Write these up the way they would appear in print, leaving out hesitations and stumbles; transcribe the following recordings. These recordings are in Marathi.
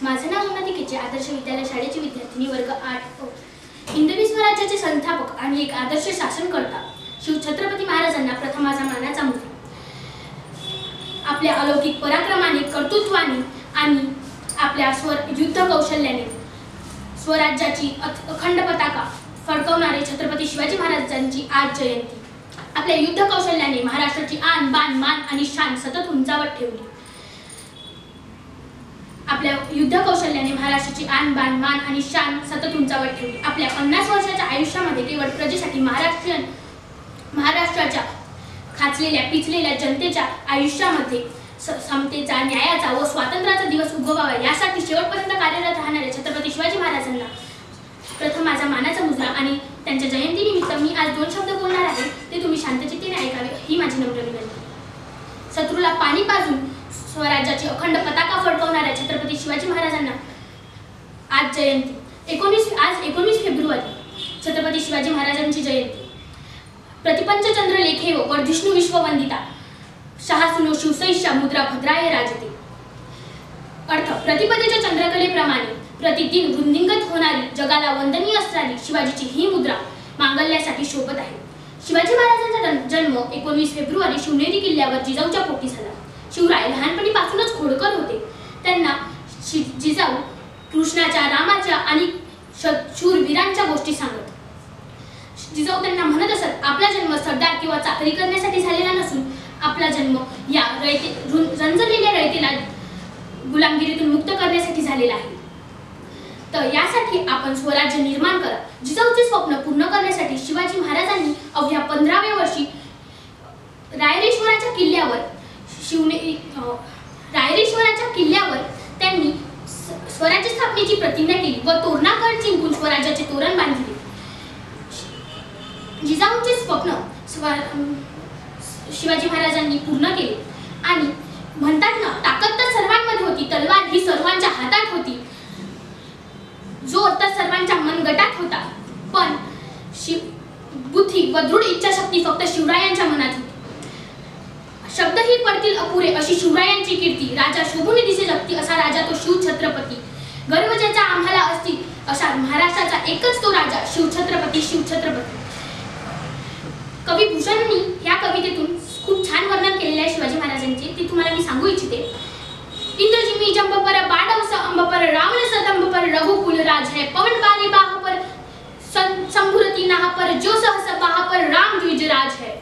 माझे नाव उन्नतिकेचे आदर्श विद्यालय शाळेची विद्यार्थिनी वर्ग 8 हिंदवी स्वराज्याचे संस्थापक आणि एक आदर्श शासनकर्ता शिव छत्रपती महाराजांना प्रथमाचा मानाचा मुद्रा. आपल्या अलौकिक पराक्रमाने, कर्तृत्वाने आणि आपल्या युद्ध कौशल्याने स्वराज्याची अखंड पताका फडकवणारे छत्रपती शिवाजी महाराजांची आज जयंती. आपल्या युद्ध कौशल्याने महाराष्ट्राची आन बान मान आणि शान सतत उंचावत ठेवली. आपल्या युद्ध कौशल्याने महाराष्ट्राची आन बान मान आणि शान सतत उंचावत ठेवली. आपल्या 50 वर्षाच्या आयुष्यामध्ये केवळ प्रजेसाठी महाराष्ट्राच्या खाचलेल्या पिचलेल्या जनतेच्या आयुष्यामध्ये समतेचा, न्यायाचा व स्वातंत्र्याचा दिवस उगवावा यासाठी शेवटपर्यंत कार्यरत राहणाऱ्या छत्रपती शिवाजी महाराजांना प्रथम माझा मानाचा मुजरा. आणि त्यांच्या जयंतीनिमित्त मी आज 2 शब्द बोलणार आहे, ते तुम्ही शांतचित्तेने ऐकावे ही माझी नम्र विनंती. शत्रूला पाणी पाजून स्वराज्याची अखंड पताका फडकवणाऱ्या छत्रपती शिवाजी महाराजांना आज जयंती. आज 19 फेब्रुवारी छत्रपती शिवाजी महाराजांची जयंती. प्रतिपंचचंद्र लेखे व वर्धिष्णू विश्ववंदिता शहासुनो शिवसैष्या मुद्रा भद्राय राजते. अर्थ: प्रतिपदेच्या चंद्रकलेप्रमाणे प्रतिदिन वृद्धिंगत होणारी, जगाला वंदनीय असणारी शिवाजीची ही मुद्रा मांगल्यासाठी शोभत आहे. शिवाजी महाराजांचा जन्म 19 फेब्रुवारी शिवनेरी किल्ल्यावर जिजाऊच्या पोटी झाला. शिवराय लहानपणीपासूनच खोडकर होते. त्यांना जिजाऊ कृष्णाच्या, रामाच्या आणि शूरवीरांच्या गोष्टी सांगत. जिजाऊ त्यांना म्हणत असत, आपला जन्म सरदार किंवा चाकरी करण्यासाठी झालेला नसून आपला जन्म या रंजलेल्या रयतेला गुलामगिरीतून मुक्त करण्यासाठी झालेला आहे. तर यासाठी आपण स्वराज्य निर्माण करा. जिजाऊचे स्वप्न पूर्ण करण्यासाठी शिवाजी महाराजांनी अवघ्या 15व्या वर्षी रायरेश्वराच्या किल्ल्यावर त्यांनी स्वराज्य स्थापनेची प्रतिज्ञा केली व तोरणागड जिंकून स्वराज्याचे तोरण बांधले. जिजाऊचे स्वप्न शिवाजी महाराजांनी पूर्ण केले. आणि म्हणतात ना, ताकद तर सर्वांमध्ये होती, तलवार ही सर्वांच्या हातात होती, जोर तर सर्वांच्या मनगटात होता, पण बुद्धी व दृढ इच्छाशक्ती फक्त शिवरायांच्या मनात होती. शब्दही पडतील अपुरे अशी शिवरायांची कीर्ती. राजा शोभून दिसे जगती असा राजा तो शिव छत्रपती. गर्व ज्याचा आम्हाला असती असा महाराष्ट्राचा एकच तो राजा शिवछत्रपती. कवी भूषणनी या कवितेतून खूप छान वर्णन केलेले आहे शिवाजी महाराजांचे, ते तुम्हाला मी सांगू इच्छिते. इंद्रजिमी जंब पर बाडवस अंब पर रावण सदंब पर रघुकुल राज है. पवन बाले बाह पर संभुरती नाह पर जो सहस बाह पर राम द्विज राज है.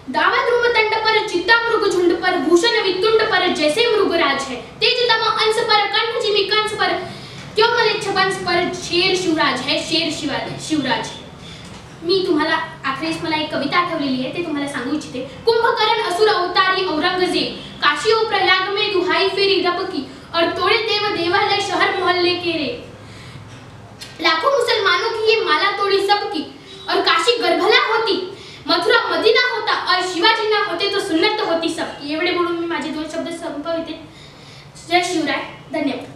दावा ध्रुव तंड पर चित्ता मृग झुंड पर भूषण वितुंड पर जैसे मृगराज है. तेज तम अंश पर कंठ जिमी कंस पर क्यों मलेच्छ वंश पर शेर शिवराज है. शिवराज है. मी तुम्हाला आखरीस मला एक कविता आठवलेली आहे, ते तुम्हाला सांगू इच्छिते. कुंभकर्ण असुर अवतारी औरंगजेब, काशी ओ प्रयाग में दुहाई फेरी रब की, और तोड़े देव देवालय शहर मोहल्ले के रे. लाखों मुसलमानों की ये माला तोड़ी सबकी, और काशी गर्भला होती, मथुरा मदीना होता, और शिवाजी ना होते तो सुन्नत होती सबकी. एवढे बोलून मी माझे 2 शब्द संपविते. जय शिवराय. धन्यवाद.